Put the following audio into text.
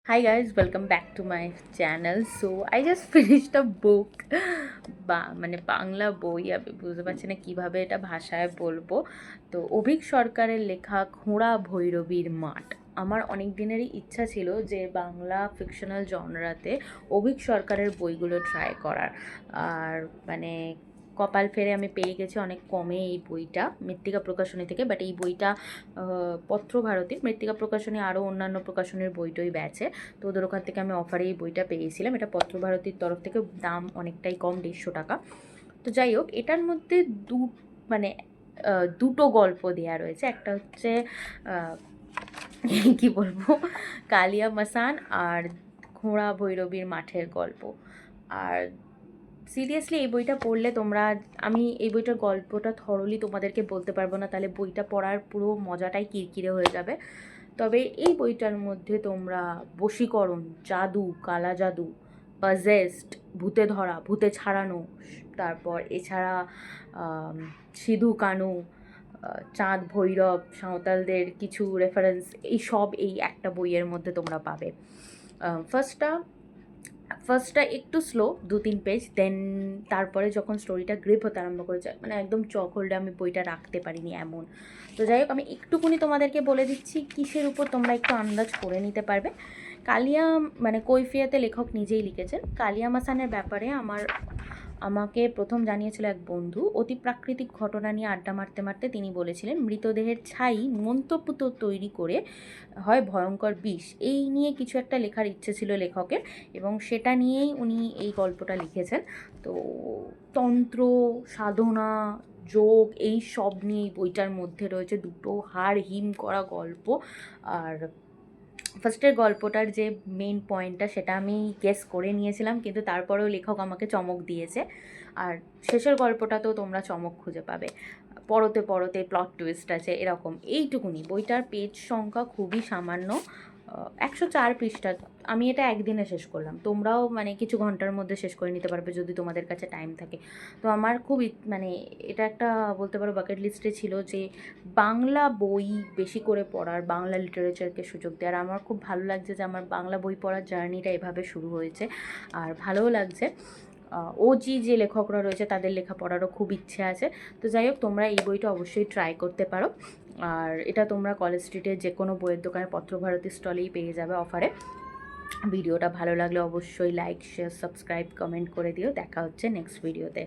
Hi guys, welcome back to my channel. So I just finished a book বা মানে বাংলা বই। আমি বুঝতে পারছি না কীভাবে এটা ভাষায় বলবো। তো অভীক সরকারের লেখা খোঁড়া ভৈরবীর মাঠ। আমার অনেক দিনেরই ইচ্ছা ছিল যে বাংলা ফিকশনাল জনরাতে অভীক সরকারের বইগুলো ট্রাই করার। আর মানে কপাল ফেরে আমি পেয়ে গেছি অনেক কমে এই বইটা মৃত্তিকা প্রকাশনী থেকে। বাট এই বইটা পত্রভারতীর, মৃত্তিকা প্রকাশনী আরও অন্যান্য প্রকাশনীর বইটই বেচে। তো ওদের ওখান থেকে আমি অফারে এই বইটা পেয়েছিলাম। এটা পত্রভারতীর তরফ থেকে, দাম অনেকটাই কম, 150 টাকা। তো যাই হোক, এটার মধ্যে মানে দুটো গল্প দেয়া রয়েছে। একটা হচ্ছে কি বলবো, কালিয়া মাসান আর খোঁড়া ভৈরবীর মাঠের গল্প। আর সিরিয়াসলি এই বইটা পড়লে তোমরা, আমি এই বইটার গল্পটা থরলি তোমাদেরকে বলতে পারবো না, তাহলে বইটা পড়ার পুরো মজাটাই কিরকিরে হয়ে যাবে। তবে এই বইটার মধ্যে তোমরা বশীকরণ, জাদু, কালা জাদু, পজেসড, ভূতে ধরা, ভূতে ছাড়ানো, তারপর এছাড়া সিধু কানু, চাঁদ ভৈরব, সাঁওতালদের কিছু রেফারেন্স, এই একটা বইয়ের মধ্যে তোমরা পাবে। ফার্স্টটা একটু স্লো, 2-3 পেজ, দেন তারপরে যখন স্টোরিটা গ্রিপ হতে আরম্ভ করেছে, মানে একদম চক হোল্ডে আমি বইটা রাখতে পারিনি এমন। তো যাই হোক, আমি একটুকুনি তোমাদেরকে বলে দিচ্ছি কিসের উপর, তোমরা একটু আন্দাজ করে নিতে পারবে। কালিয়া মানে কৈফিয়াতে লেখক নিজেই লিখেছেন। কালিয়া মাসানের ব্যাপারে আমাকে প্রথম জানিয়েছিল এক বন্ধু। অতি প্রাকৃতিক ঘটনা নিয়ে আড্ডা মারতে মারতে তিনি বলেছিলেন, মৃতদেহের ছাই মন্তপুত তৈরি করে হয় ভয়ঙ্কর বিষ। এই নিয়ে কিছু একটা লেখার ইচ্ছে ছিল লেখকের, এবং সেটা নিয়েই উনি এই গল্পটা লিখেছেন। তো তন্ত্র, সাধনা, যোগ, এই সব নিয়ে এই বইটার মধ্যে রয়েছে দুটো হাড় হিম করা গল্প। আর ফার্স্টের গল্পটার যে মেইন পয়েন্টটা সেটা আমি গেস করে নিয়েছিলাম, কিন্তু তারপরেও লেখক আমাকে চমক দিয়েছে। আর শেষের গল্পটাতেও তোমরা চমক খুঁজে পাবে, পরতে পরতে প্লট টুইস্ট আছে এরকম। এইটুকুনি, বইটার পেজ সংখ্যা খুবই সামান্য, 104 পৃষ্ঠা। আমি এটা একদিনে শেষ করলাম, তোমরাও মানে কিছু ঘন্টার মধ্যে শেষ করে নিতে পারবে যদি তোমাদের কাছে টাইম থাকে। তো আমার খুব মানে এটা একটা বলতে পারো বাকেট লিস্টে ছিল যে বাংলা বই বেশি করে পড়ার, বাংলা লিটারেচারকে সুযোগ দেওয়ার। আমার খুব ভালো লাগছে যে আমার বাংলা বই পড়ার জার্নিটা এভাবে শুরু হয়েছে, আর ভালোও লাগছে। যে লেখকরা রয়েছে তাদের লেখা পড়ারও খুব ইচ্ছে আছে। তো যাই হোক, তোমরা এই বইটা অবশ্যই ট্রাই করতে পারো। আর এটা তোমরা কলেজ স্ট্রিটের যে কোনো বইয়ের দোকানে, পত্রভারতী স্টলেই পেয়ে যাবে অফারে। ভিডিওটা ভালো লাগলে অবশ্যই লাইক, শেয়ার, সাবস্ক্রাইব, কমেন্ট করে দিও। দেখা হচ্ছে নেক্সট ভিডিওতে।